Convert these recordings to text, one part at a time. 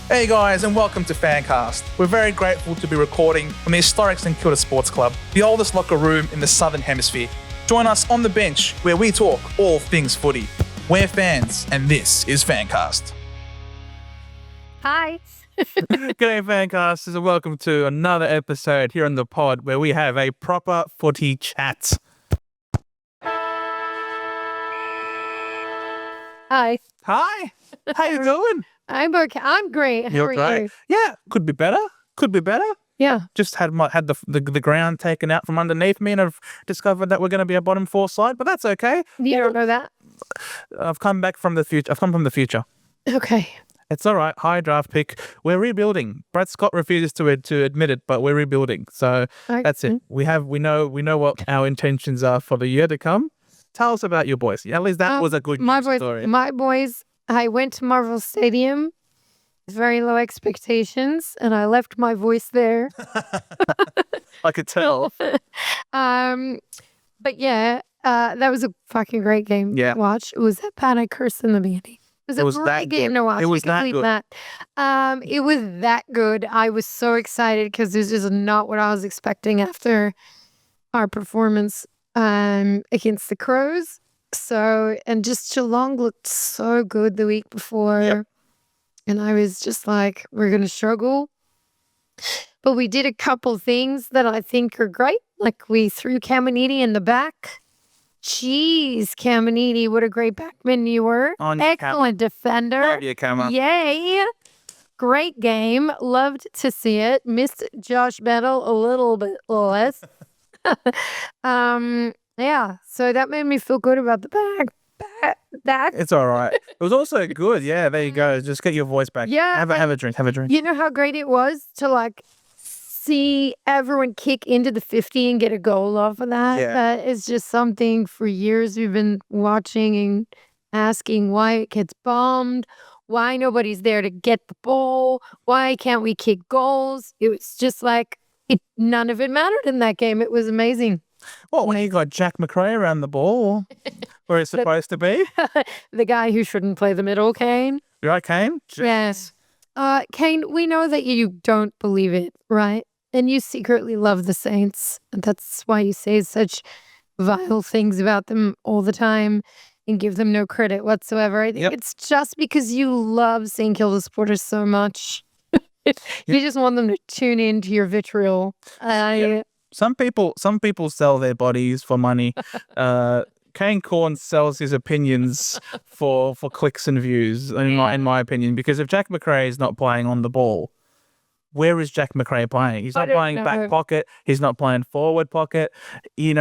Hey guys, and welcome to FanCast. We're very grateful to be recording from the historic St Kilda Sports Club, the oldest locker room in the Southern Hemisphere. Join us on the bench where we talk all things footy. We're fans, and this is FanCast. Hi. G'day FanCasters, and welcome to another episode here on the pod where we have a proper footy chat. Hi. Hi, how you doing? I'm okay. I'm great. How You're are great. you? Yeah, could be better. Yeah. Just had the ground taken out from underneath me, and I've discovered that we're going to be a bottom four side, but that's okay. You don't know that? I've come from the future. Okay. It's all right. High draft pick. We're rebuilding. Brad Scott refuses to admit it, but we're rebuilding. So that's it. We know what our intentions are for the year to come. Tell us about your boys. At least that was a good story. My boys, I went to Marvel Stadium, very low expectations, and I left my voice there. I could tell. But yeah, that was a fucking great game to watch. It was that panic curse in the beginning. It was a great game to watch. It was that good. It was that good. I was so excited because this is not what I was expecting after our performance against the Crows. And just Geelong looked so good the week before. Yep. And I was just like, we're going to struggle. But we did a couple things that I think are great. Like we threw Caminiti in the back. Jeez, Caminiti, what a great backman you were. Excellent defender. Love you, Camo. Yay. Great game. Loved to see it. Missed Josh Battle a little bit less. Yeah, so that made me feel good about the back. It's all right. It was also good. Yeah, there you go. Just get your voice back. Yeah. Have a drink. You know how great it was to see everyone kick into the 50 and get a goal off of that? Yeah. That is just something for years we've been watching and asking why it gets bombed, why nobody's there to get the ball, why can't we kick goals? It was just none of it mattered in that game. It was amazing. Well, when you got Jack McRae around the ball, where it's supposed to be. The guy who shouldn't play the middle, Kane. You right, Kane? Yes. Kane, we know that you don't believe it, right? And you secretly love the Saints. That's why you say such vile things about them all the time and give them no credit whatsoever. I think it's just because you love St Kilda supporters so much. You just want them to tune into your vitriol. Some people sell their bodies for money. Kane Corn sells his opinions for clicks and views, in my opinion. Because if Jack McRae is not playing on the ball, where is Jack McRae playing? He's not playing back pocket. He's not playing forward pocket. He's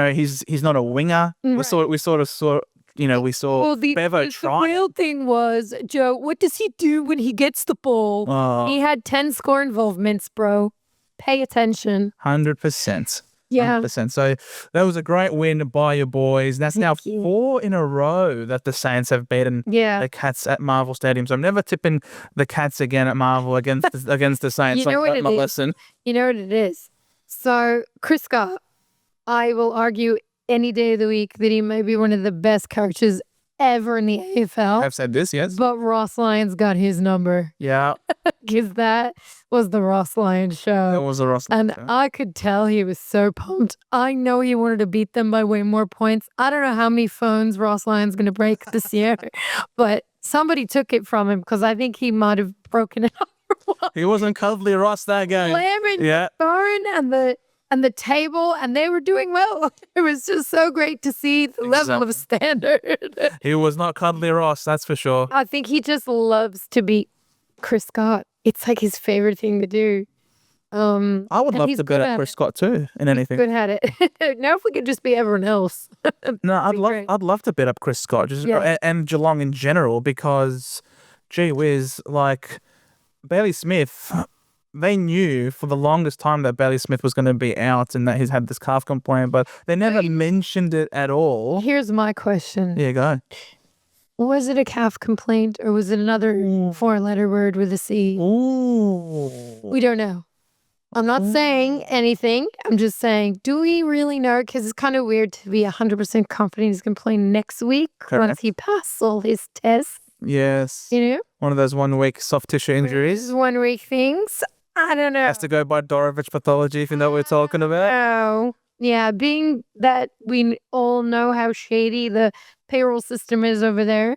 not a winger. Right. We saw Bevo try. The real thing was, Joe, what does he do when he gets the ball? He had 10 score involvements, bro. Pay attention. 100%. Yeah. 100%. So that was a great win by your boys. That's now 4 in a row that the Saints have beaten the Cats at Marvel Stadium. So I'm never tipping the Cats again at Marvel against the Saints. You know what it is? Lesson. You know what it is? So Chris Scott, I will argue any day of the week that he may be one of the best coaches ever in the AFL. I've said this, yes. But Ross Lyons got his number. Yeah. Because that was the Ross Lyons show. It was the Ross Lyons show. And I could tell he was so pumped. I know he wanted to beat them by way more points. I don't know how many phones Ross Lyons going to break this year, but somebody took it from him because I think he might have broken it up. He wasn't cuddly Ross that game. Slamming the phone and the table, and they were doing well. It was just so great to see the level of standard. He was not cuddly Ross, that's for sure. I think he just loves to beat Chris Scott. It's like his favorite thing to do. I would love to bet at Chris Scott too in anything. He's good at it. Now if we could just be everyone else. No, I'd love to bet up Chris Scott and Geelong in general because, gee whiz, Bailey Smith. They knew for the longest time that Bailey Smith was going to be out and that he's had this calf complaint, but they never mentioned it at all. Here's my question. Yeah, go. Was it a calf complaint or was it another 4-letter word with a C? Ooh. We don't know. I'm not saying anything. I'm just saying, do we really know? Because it's kind of weird to be 100% confident he's going to play next week once he passes all his tests. Yes. You know? One of those 1 week soft tissue This injuries. is 1 week things. I don't know. Has to go by Dorovich pathology, if you know what we're talking about. No. Yeah, being that we all know how shady the payroll system is over there.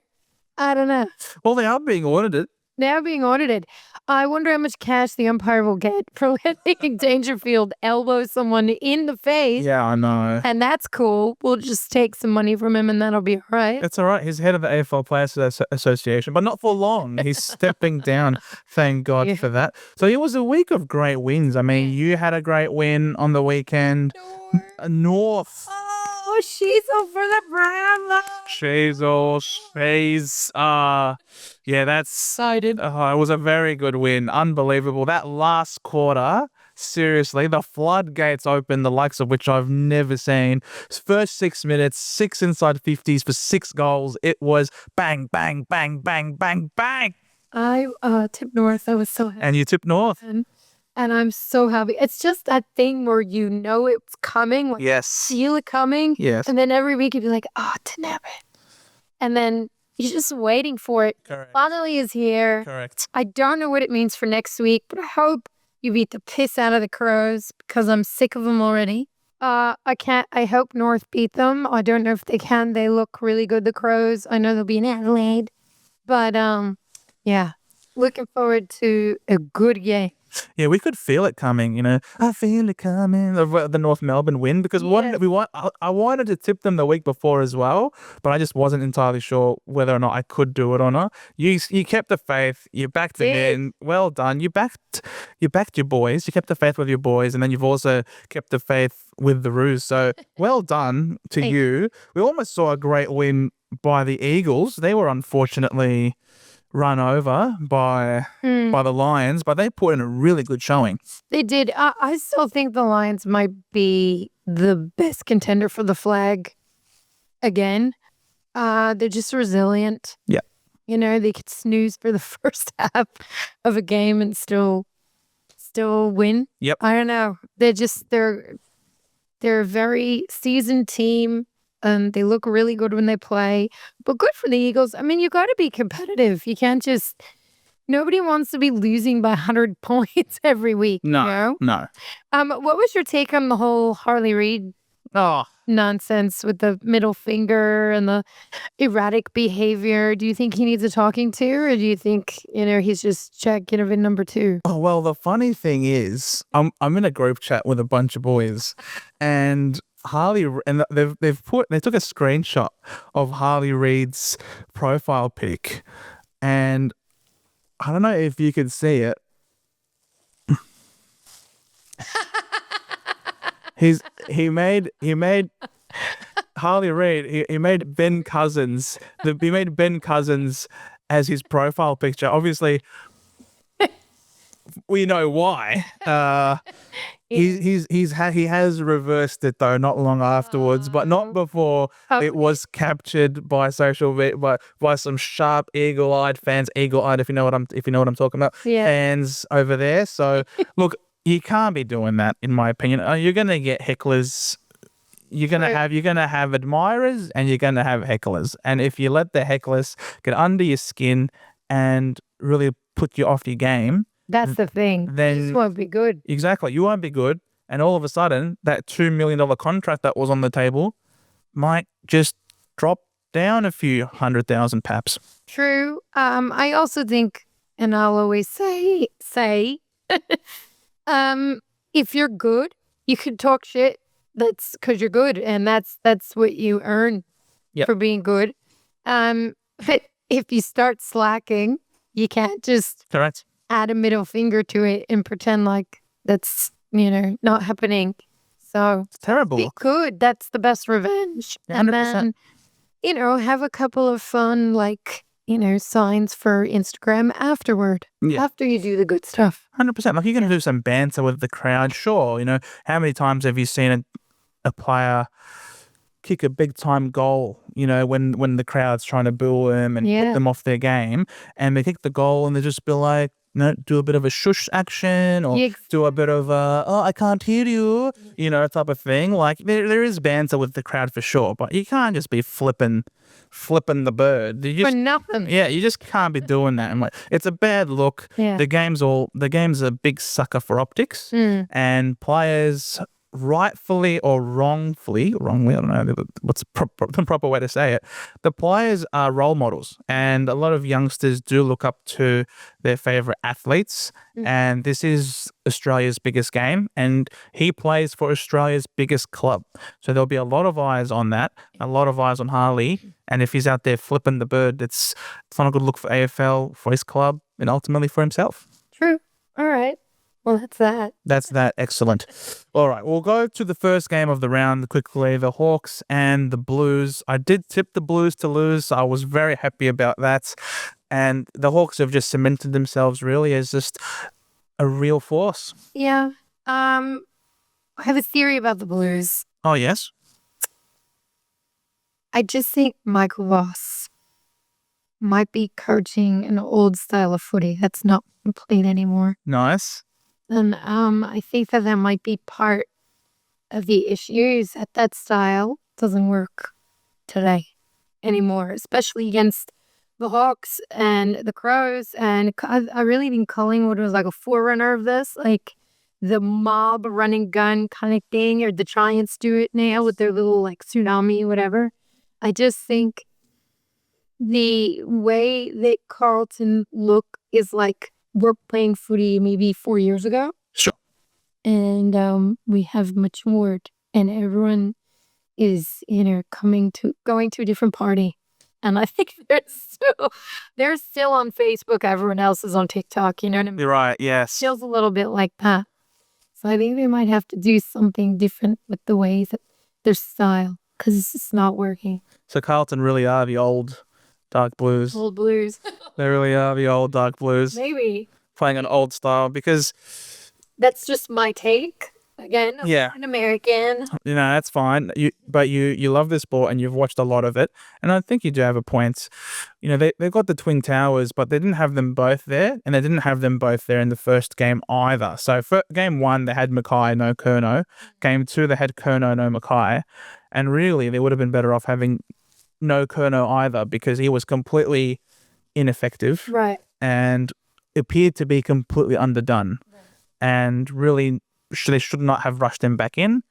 I don't know. Well, they are being audited. Now being audited. I wonder how much cash the umpire will get for letting Dangerfield elbow someone in the face. Yeah, I know. And that's cool. We'll just take some money from him and that'll be all right. It's all right. He's head of the AFL Players Association, but not for long. He's stepping down. Thank God for that. So it was a week of great wins. I mean, you had a great win on the weekend. North. Oh, she's over the brand. She's yeah, that's Excited. it was a very good win. Unbelievable. That last quarter, seriously, the floodgates opened, the likes of which I've never seen. First 6 minutes, 6 inside 50s for 6 goals. It was bang, bang, bang, bang, bang, bang. I tipped North. I was so happy. And you tipped North. And I'm so happy. It's just that thing where you know it's coming. Like Yes. feel it coming. Yes. And then every week you'd be like, oh, Tenebbe. And then you're just waiting for it. Correct. Finally is here. Correct. I don't know what it means for next week, but I hope you beat the piss out of the Crows because I'm sick of them already. I hope North beat them. I don't know if they can. They look really good, the Crows. I know they'll be in Adelaide. But yeah, looking forward to a good game. Yeah, we could feel it coming, you know. I feel it coming. The North Melbourne win, because I wanted to tip them the week before as well, but I just wasn't entirely sure whether or not I could do it or not. You kept the faith. You backed it in. Well done. You backed your boys. You kept the faith with your boys, and then you've also kept the faith with the Roos. So well done to you. We almost saw a great win by the Eagles. They were unfortunately run over by the Lions, but they put in a really good showing. They did. I still think the Lions might be the best contender for the flag again. They're just resilient. Yeah. You know, they could snooze for the first half of a game and still win. Yep. I don't know. They're a very seasoned team. And they look really good when they play. But good for the Eagles. I mean, you got to be competitive. You can't just... Nobody wants to be losing by 100 points every week. No, you know? no. What was your take on the whole Harley Reid nonsense with the middle finger and the erratic behavior? Do you think he needs a talking to? Or do you think, he's just Jack Ginnivan number 2? Oh, well, the funny thing is, I'm in a group chat with a bunch of boys, and Harley, and they took a screenshot of Harley Reid's profile pic, and I don't know if you could see it. he made Harley Reid. He made Ben Cousins. He made Ben Cousins as his profile picture. Obviously, we know why. He has reversed it though, not long afterwards, but not before it was captured by by some sharp eagle-eyed fans. Eagle-eyed, if you know what I'm talking about. Yeah. Fans over there. So look, you can't be doing that, in my opinion. You're gonna get hecklers. You're gonna have admirers and you're gonna have hecklers. And if you let the hecklers get under your skin and really put you off your game, that's the thing. Then you just won't be good. Exactly. You won't be good. And all of a sudden, that $2 million contract that was on the table might just drop down a few 100,000 paps. True. I also think, and I'll always say, if you're good, you can talk shit. That's because you're good, and that's what you earn for being good. But if you start slacking, you can't just add a middle finger to it and pretend like that's not happening. So it's terrible. Be good. That's the best revenge. 100%. And then have a couple of fun signs for Instagram afterward. Yeah. After you do the good stuff. 100%. Like, you're going to do some banter with the crowd. Sure. How many times have you seen a player kick a big time goal, when the crowd's trying to boo them and put them off their game, and they kick the goal and they just be like, do a bit of a shush action or do a bit of I can't hear you, type of thing. Like there is banter with the crowd for sure, but you can't just be flipping the bird. For nothing. Yeah, you just can't be doing that. And it's a bad look. Yeah. The game's a big sucker for optics, and players rightfully or wrongly, I don't know what's the proper way to say it. The players are role models, and a lot of youngsters do look up to their favourite athletes. And this is Australia's biggest game, and he plays for Australia's biggest club. So there'll be a lot of eyes on that, a lot of eyes on Harley. And if he's out there flipping the bird, it's not a good look for AFL, for his club, and ultimately for himself. True. All right. Well, that's that. That's that. Excellent. All right. We'll go to the first game of the round quickly. The Hawks and the Blues. I did tip the Blues to lose. So I was very happy about that. And the Hawks have just cemented themselves really as just a real force. Yeah. I have a theory about the Blues. Oh, yes? I just think Michael Voss might be coaching an old style of footy that's not played anymore. Nice. And I think that might be part of the issues that style doesn't work today anymore, especially against the Hawks and the Crows. And I really think Collingwood was like a forerunner of this, like the mob running gun kind of thing, or the Giants do it now with their little like tsunami, whatever. I just think the way that Carlton look is like we're playing footy maybe 4 years ago. Sure. And we have matured, and everyone is, going to a different party. And I think they're still on Facebook. Everyone else is on TikTok. You know what I mean? You're right. Yes. Feels a little bit like that. So I think they might have to do something different with the way that their style, because it's just not working. So Carlton really are the old dark blues. Old Blues. They really are the old dark blues. Maybe. Playing an old style because... That's just my take. Again, I'm an American. That's fine. But you love the sport and you've watched a lot of it. And I think you do have a point. They've got the Twin Towers, but they didn't have them both there. And they didn't have them both there in the first game either. So for game 1, they had Mackay, no Curnow. Game 2, they had Curnow, no Mackay. And really, they would have been better off having no Curnow either, because he was completely ineffective. Right. And appeared to be completely underdone. Right. And really... they should not have rushed him back in,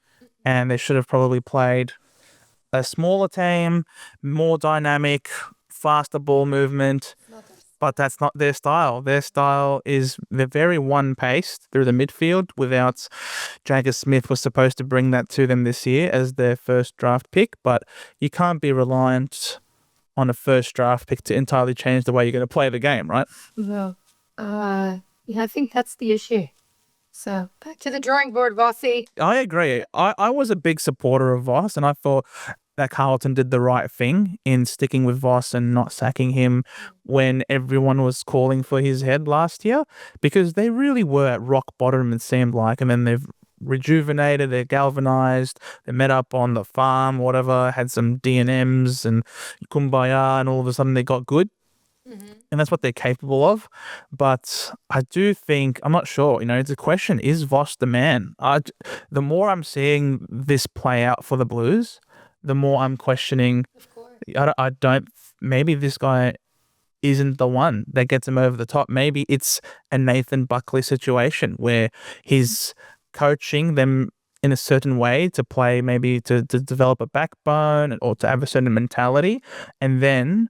and they should have probably played a smaller team, more dynamic, faster ball movement, but that's not their style. Their style is they're very one-paced through the midfield. Without Jagger Smith was supposed to bring that to them this year as their first draft pick, but you can't be reliant on a first draft pick to entirely change the way you're going to play the game, right? No. I think that's the issue. So, back to the drawing board, Vossi. I agree. I was a big supporter of Voss, and I thought that Carlton did the right thing in sticking with Voss and not sacking him when everyone was calling for his head last year, because they really were at rock bottom, it seemed like, and then they've rejuvenated, they're galvanized, they met up on the farm, whatever, had some D&Ms and kumbaya, and all of a sudden they got good. And that's what they're capable of. But I do think, I'm not sure, it's a question, is Voss the man? The more I'm seeing this play out for the Blues, the more I'm questioning, I don't, maybe this guy isn't the one that gets him over the top. Maybe it's a Nathan Buckley situation where he's coaching them in a certain way to play, maybe to develop a backbone or to have a certain mentality. And then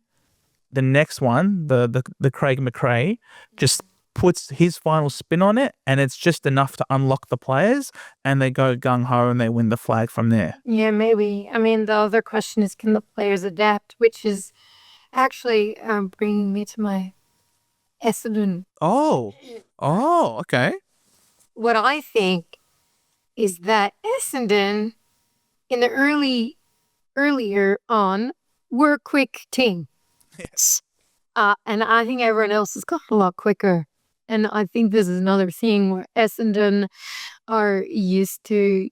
the next one, the Craig McRae, just puts his final spin on it, and it's just enough to unlock the players, and they go gung-ho and they win the flag from there. Yeah, maybe. I mean, the other question is, can the players adapt, which is actually bringing me to my Essendon. Oh, okay. What I think is that Essendon, in the earlier on, were a quick team. Yes. And I think everyone else has gotten a lot quicker. And I think this is another thing where Essendon are used to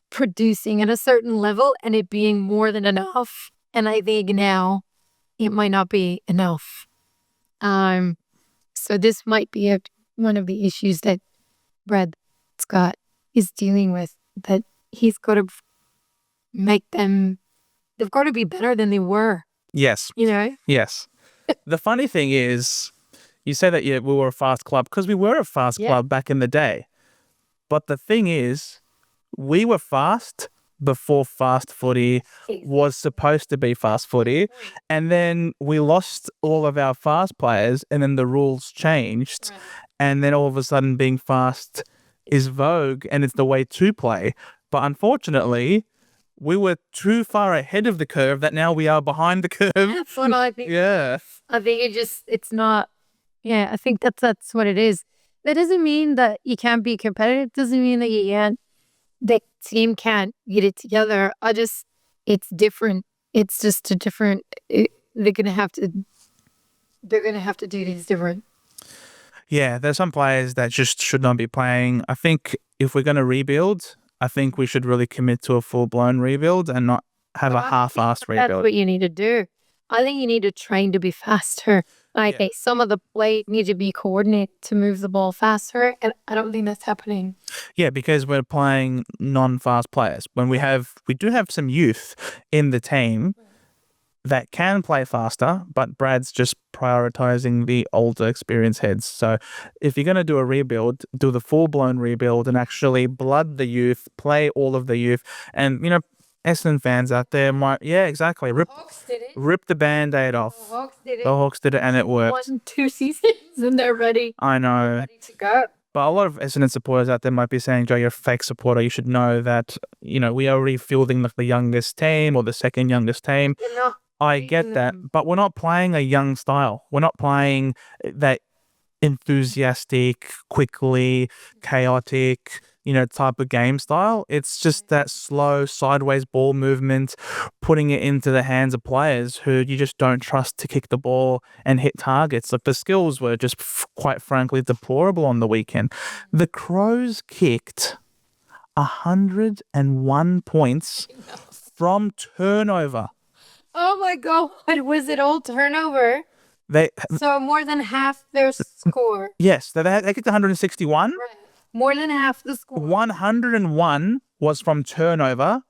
producing at a certain level and it being more than enough. And I think now it might not be enough. So this might be a one of the issues that Brad Scott is dealing with, that he's got to make them, they've got to be better than they were, Yes. you know? Yes. The funny thing is, you say that we were a fast club because we were a fast club back in the day. But the thing is, we were fast before fast footy was supposed to be fast footy. And then we lost all of our fast players and then the rules changed. Right. And then all of a sudden being fast is vogue and it's the way to play. But unfortunately, we were too far ahead of the curve that now we are behind the curve. That's what I think. Yeah. I think it's not, I think that's what it is. That doesn't mean that you can't be competitive. Doesn't mean that the team can't get it together. It's different. It's just a different, they're going to have to do these different. Yeah, there's some players that just should not be playing. I think if we're going to rebuild, I think we should really commit to a full-blown rebuild and not have a half-assed rebuild. That's what you need to do. I think you need to train to be faster. Some of the play need to be coordinated to move the ball faster, and I don't think that's happening. Yeah, because we're playing non-fast players. When we do have some youth in the team that can play faster, but Brad's just prioritizing the older experienced heads. So if you're going to do a rebuild, do the full-blown rebuild and actually blood the youth, play all of the youth. And, Essendon fans out there might, exactly, rip the Band-Aid off. The Hawks did it. The Hawks did it and it worked. 1-2 seasons and they're ready. I know. Ready to go. But a lot of Essendon supporters out there might be saying, Joe, you're a fake supporter. You should know that, we are already fielding the youngest team or the second youngest team. I get that, but we're not playing a young style. We're not playing that enthusiastic, quickly, chaotic, type of game style. It's just that slow sideways ball movement, putting it into the hands of players who you just don't trust to kick the ball and hit targets. Like the skills were just quite frankly deplorable on the weekend. The Crows kicked 101 points from turnover. Oh my God. Was it all turnover? So more than half their score. Yes, they kicked 161. Right. More than half the score. 101 was from turnover.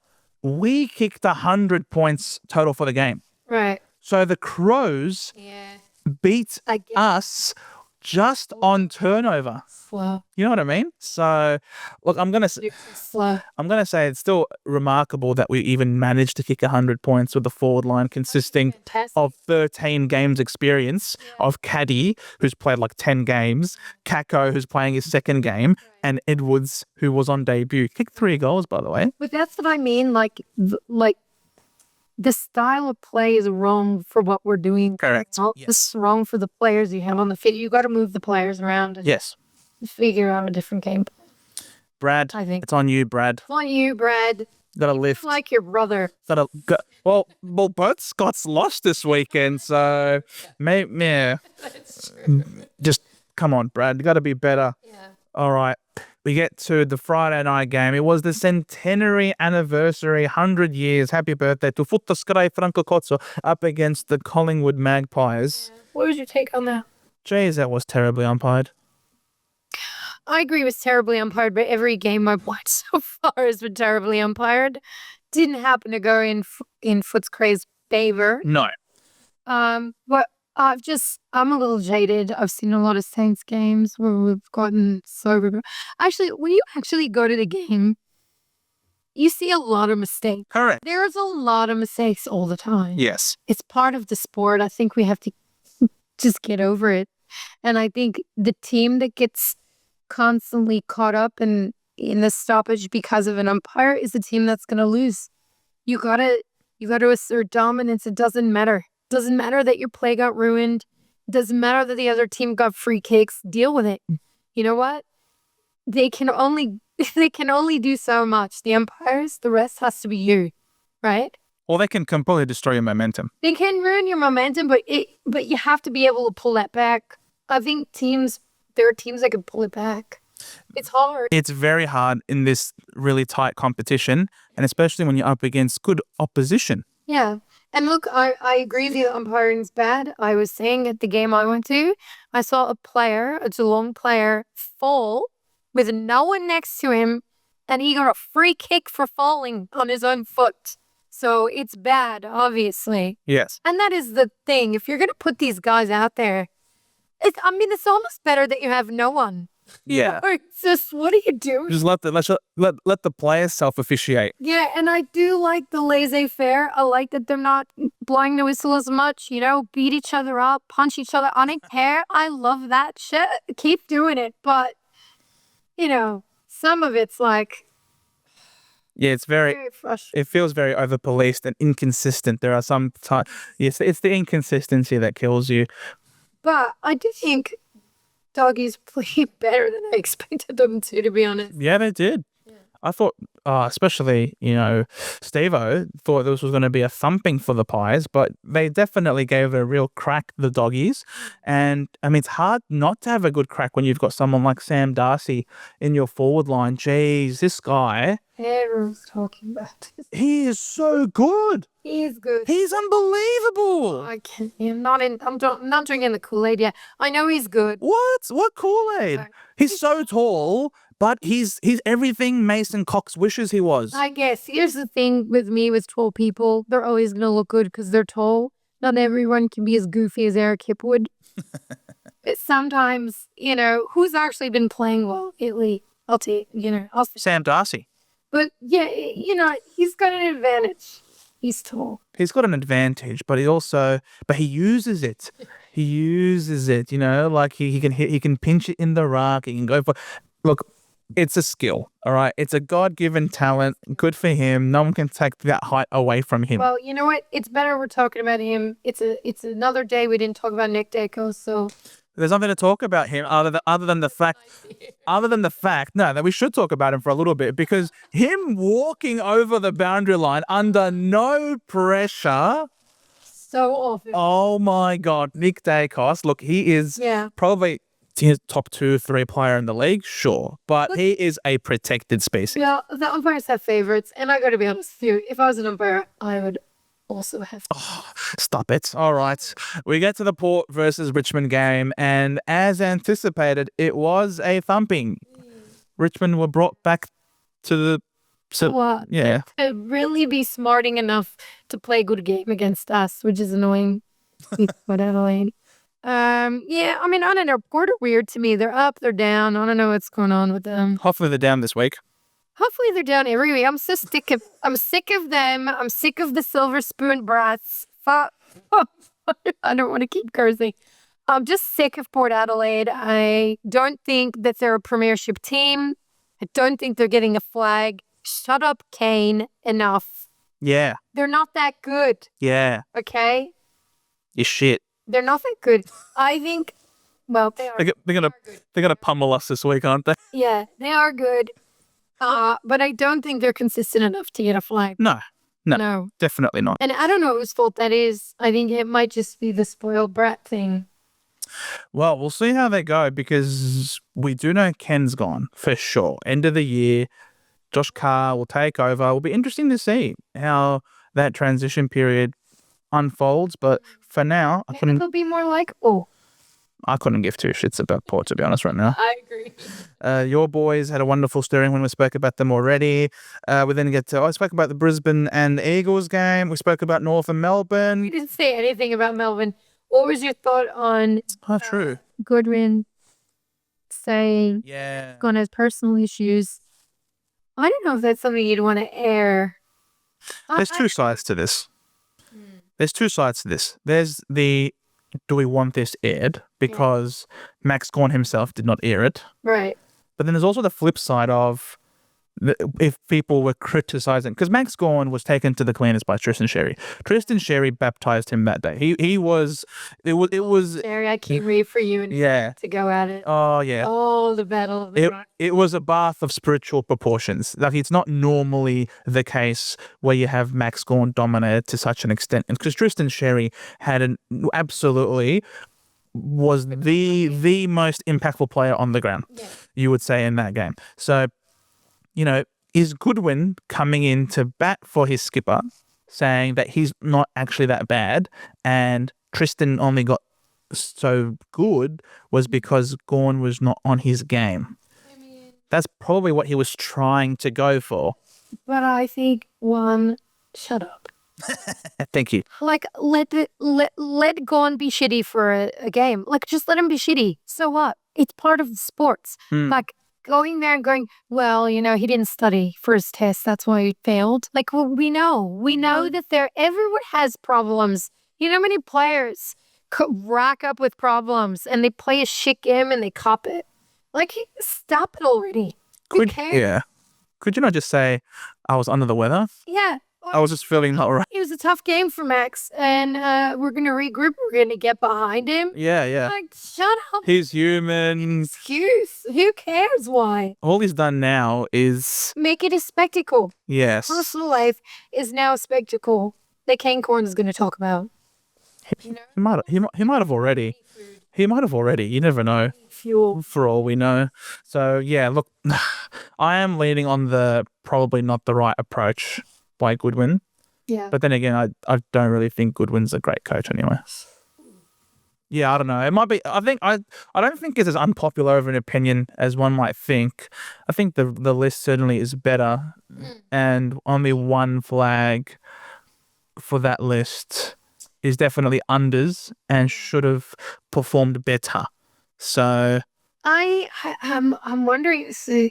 We kicked 100 points total for the game. Right. So the Crows beat us just on turnover. Slow. You know what I mean? So, look, I'm gonna say it's still remarkable that we even managed to kick 100 points with the forward line consisting of 13 games experience of Caddy, who's played like 10 games, Kako, who's playing his second game, and Edwards, who was on debut. Kicked 3 goals, by the way. But that's what I mean. Like the style of play is wrong for what we're doing. Correct. It's wrong for the players you have on the field. You got to move the players around. And figure out a different game. Brad, I think it's on you, Brad. It's on you, Brad. Got a lift. Like your brother. Well, both Scots lost this weekend, so just come on, Brad. You got to be better. Yeah. All right. We get to the Friday night game. It was the centenary anniversary, 100 years. Happy birthday to Footscray Franco Cozzo up against the Collingwood Magpies. Yeah. What was your take on that? Geez, that was terribly umpired. I agree it was terribly umpired, but every game I've watched so far has been terribly umpired. Didn't happen to go in Footscray's favor. No. But I'm a little jaded. I've seen a lot of Saints games where we've gotten so... Actually, when you actually go to the game, you see a lot of mistakes. Correct. There's a lot of mistakes all the time. Yes. It's part of the sport. I think we have to just get over it. And I think the team that gets constantly caught up in the stoppage because of an umpire is the team that's going to lose. You gotta assert dominance. It doesn't matter. Doesn't matter that your play got ruined. Doesn't matter that the other team got free kicks. Deal with it. You know what? They can only do so much. The umpires, the rest has to be you, right? Well, they can completely destroy your momentum. They can ruin your momentum, but you have to be able to pull that back. I think there are teams that can pull it back. It's hard. It's very hard in this really tight competition, and especially when you're up against good opposition. Yeah. And look, I agree with you. Umpiring's bad. I was saying at the game I went to, I saw a Geelong player, fall with no one next to him, and he got a free kick for falling on his own foot. So it's bad, obviously. Yes. And that is the thing. If you're going to put these guys out there, it's almost better that you have no one. Yeah. Or it's just, what are you doing? Just let the players self-officiate. Yeah, and I do like the laissez-faire. I like that they're not blowing the whistle as much, beat each other up, punch each other. I don't care. I love that shit. Keep doing it. But, some of it's like... Yeah, it's very frustrating. it feels very over-policed and inconsistent. There are some times... Yes, it's the inconsistency that kills you. But I do think doggies played better than I expected them to be honest. Yeah, they did. Yeah. I thought, especially, Steve-O thought this was going to be a thumping for the Pies, but they definitely gave it a real crack, the doggies. And, it's hard not to have a good crack when you've got someone like Sam Darcy in your forward line. Jeez, this guy... Everyone's talking about this. He is so good. He is good. He's unbelievable. I can't. I'm not drinking the Kool-Aid yet. I know he's good. What Kool-Aid? He's so tall, but he's everything Mason Cox wishes he was. I guess. Here's the thing with me with tall people. They're always going to look good because they're tall. Not everyone can be as goofy as Eric Hipwood. But sometimes, who's actually been playing well lately? I'll take, Sam Darcy. But yeah, he's got an advantage. He's tall. He's got an advantage, but he uses it. He uses it, like he can pinch it in the ruck. He can go for, look, it's a skill, all right? It's a God-given talent. Good for him. No one can take that height away from him. Well, you know what? It's better we're talking about him. It's another day we didn't talk about Nick Dacos, so... There's nothing to talk about him other than the fact that we should talk about him for a little bit, because him walking over the boundary line under no pressure. So awful. Oh my God, Nick Dacos. Look, he is probably top 2-3 player in the league, sure, but he is a protected species. Yeah, the umpires have favorites, and I got to be honest with you, if I was an umpire, I would also have. Oh, stop it. All right. We get to the Port versus Richmond game, and as anticipated, it was a thumping. Richmond were brought back to the... To really be smarting enough to play a good game against us, which is annoying. But Adelaide. I don't know. Port are weird to me. They're up, they're down. I don't know what's going on with them. Hopefully they're down this week. Hopefully they're down every week. I'm sick of them. I'm sick of the silver spoon brats. I don't want to keep cursing. I'm just sick of Port Adelaide. I don't think that they're a premiership team. I don't think they're getting a flag. Shut up, Kane. Enough. Yeah. They're not that good. Yeah. Okay? You're shit. They're not that good. I think, well, they are. They're gonna pummel us this week, aren't they? Yeah, they are good. But I don't think they're consistent enough to get a flag. No, definitely not. And I don't know whose fault that is. I think it might just be the spoiled brat thing. Well, we'll see how they go, because we do know Ken's gone for sure. End of the year, Josh Carr will take over. It will be interesting to see how that transition period unfolds. But for now, It'll be more like, I couldn't give two shits about Port, to be honest, right now. I agree. Your boys had a wonderful steering when we spoke about them already. We then I spoke about the Brisbane and Eagles game. We spoke about North and Melbourne. We didn't say anything about Melbourne. What was your thought on true. Goodwin saying on his personal issues? I don't know if that's something you'd want to air. There's two sides to this. There's the, do we want this aired? Because Max Gawn himself did not air it. Right. But then there's also the flip side of if people were criticizing, because Max Gawn was taken to the cleaners by Tristan Sherry. Tristan Sherry baptized him that day. It was Sherry, I can't wait for you to go at it. Oh yeah. Oh, the battle of the rock. It was a bath of spiritual proportions. Like, it's not normally the case where you have Max Gawn dominated to such an extent, and because Tristan Sherry had absolutely was the most impactful player on the ground, you would say, in that game. So, is Goodwin coming in to bat for his skipper, saying that he's not actually that bad, and Tristan only got so good was because Gawn was not on his game. That's probably what he was trying to go for. But I think shut up. Thank you. Like, let Gawn be shitty for a game. Like, just let him be shitty. So what? It's part of the sports. Like, going there and going, well, he didn't study for his test. That's why he failed. Like, well, we know that everyone has problems. You know how many players rack up with problems and they play a shit game and they cop it. Like, stop it already. Who cares? Yeah. Could you not just say, I was under the weather? Yeah. I was just feeling not right. It was a tough game for Max, and we're going to regroup. We're going to get behind him. Yeah. Like, shut up. He's human. Excuse. Who cares why? All he's done now is... make it a spectacle. Yes. Personal life is now a spectacle that Kane Corn is going to talk about. He might have already. He might have already. You never know. Fuel. For all we know. So, yeah, look, I am leaning on the probably not the right approach by Goodwin. Yeah. But then again, I don't really think Goodwin's a great coach anyway. Yeah, I don't know. It might be. I don't think it's as unpopular of an opinion as one might think. I think the list certainly is better, and only one flag for that list is definitely unders and should have performed better. So I'm wondering. So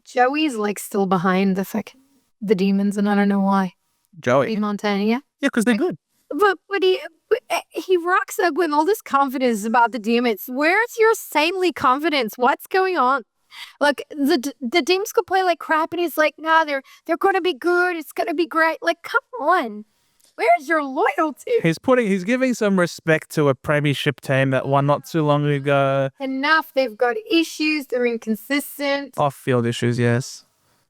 Joey's like still behind the Demons, and I don't know why. Joey, Montana, yeah. Yeah, because they're good. But he rocks up with all this confidence about the Demons. Where's your saintly confidence? What's going on? Like, the Demons could play like crap, and he's like, nah, they're going to be good. It's going to be great. Like, come on. Where's your loyalty? He's giving some respect to a premiership team that won not too long ago. Enough. They've got issues. They're inconsistent. Off-field issues, yes.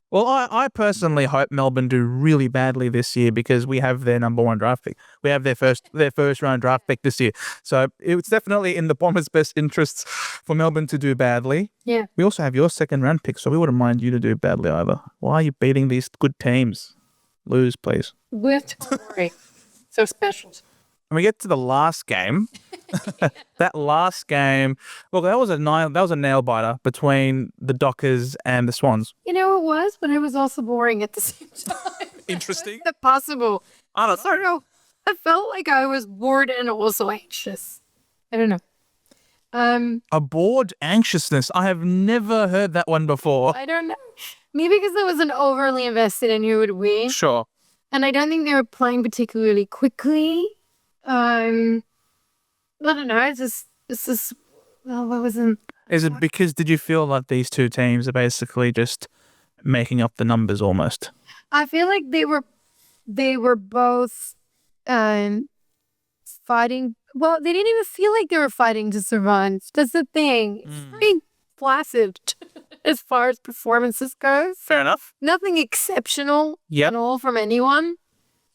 Well, I personally hope Melbourne do really badly this year because we have their number one draft pick. We have their first round draft pick this year. So it's definitely in the Bombers' best interests for Melbourne to do badly. Yeah. We also have your second round pick, so we wouldn't mind you to do badly either. Why are you beating these good teams? Lose, please. Don't worry. So special. When we get to the last game, that last game, look, that was a nail biter between the Dockers and the Swans. You know, it was, but it was also boring at the same time. Interesting. It possible. I don't know. I felt like I was bored and also anxious. I don't know. A bored anxiousness. I have never heard that one before. I don't know. Maybe because I wasn't overly invested in who would win. Sure. And I don't think they were playing particularly quickly. I don't know. It's just, well, I wasn't. Is it because did you feel like these two teams are basically just making up the numbers almost? I feel like they were both fighting. Well, they didn't even feel like they were fighting to survive. That's the thing. It's pretty flaccid as far as performances goes. Fair enough. Nothing exceptional Yep. at all from anyone.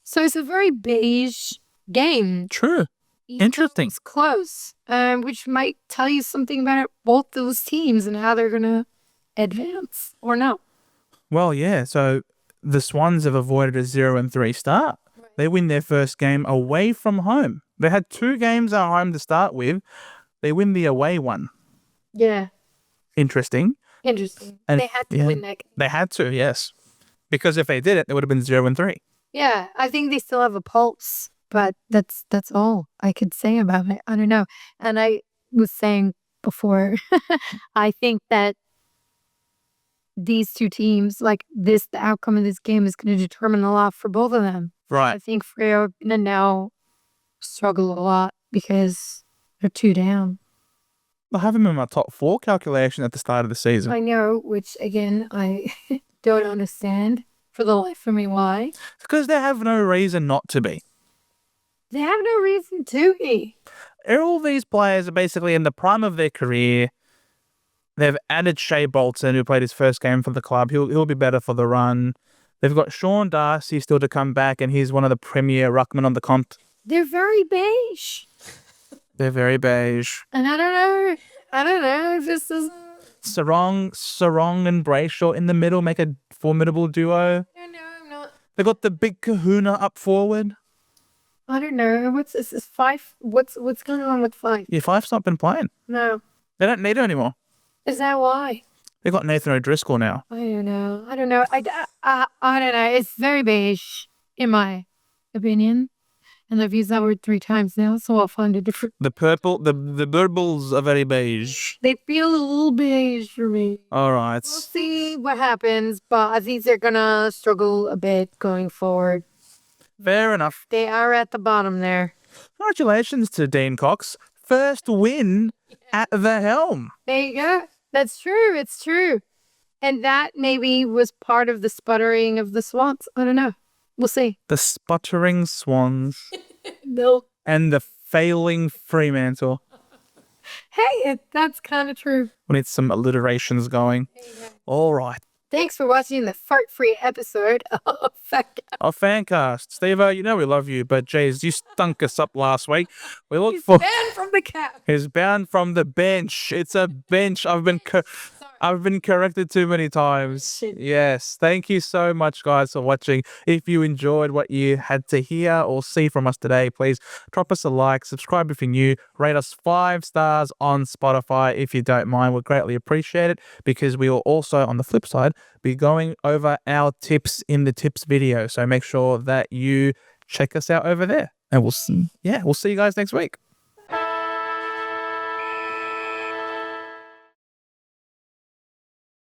So it's a very beige game. True. Interesting. It's close, which might tell you something about both those teams and how they're going to advance or no. Well, yeah. So the Swans have avoided a 0-3 start. Right. They win their first game away from home. They had 2 games at home to start with. They win the away one. Yeah. Interesting. And they had to win that game. They had to, yes. Because if they did it, it would have been 0-3. Yeah, I think they still have a pulse, but that's all I could say about it. I don't know. And I was saying before, I think that these two teams, like the outcome of this game is going to determine a lot for both of them. Right. I think Freo are going to now struggle a lot because they're 2 down. I have them in my top 4 calculation at the start of the season. I know, which again, I don't understand for the life of me why. Because they have no reason not to be. They have no reason to be. All these players are basically in the prime of their career. They've added Shea Bolton, who played his first game for the club. He'll be better for the run. They've got Sean Darcy still to come back, and he's one of the premier ruckmen on the comp. They're very beige. They're very beige. And I don't know if this is... Sarong and Brayshaw in the middle make a formidable duo. No, I'm not. They got the big kahuna up forward. I don't know. What's this? Is Fife? What's going on with Fife? Yeah, Fife's not been playing. No. They don't need it anymore. Is that why? They got Nathan O'Driscoll now. I don't know. I don't know. I don't know. It's very beige, in my opinion. And I've used that word 3 times now, so I'll find a different. The purple, the burbles are very beige. They feel a little beige for me. All right. We'll see what happens, but I think they're gonna struggle a bit going forward. Fair enough. They are at the bottom there. Congratulations to Dean Cox. First win at the helm. There you go. That's true. It's true. And that maybe was part of the sputtering of the Swans. I don't know. We'll see. The sputtering Swans. No. And the failing Fremantle. Hey, that's kind of true. We need some alliterations going. All right. Thanks for watching the fart-free episode of FanCast. Steve-O, you know we love you, but geez, you stunk us up last week. We look for... banned from the cap. He's banned from the bench. It's a bench. I've been corrected too many times. Shit. Yes. Thank you so much, guys, for watching. If you enjoyed what you had to hear or see from us today, please drop us a like, subscribe if you're new, rate us 5 stars on Spotify if you don't mind. We'd greatly appreciate it because we will also, on the flip side, be going over our tips in the tips video. So make sure that you check us out over there. And we'll see you guys next week.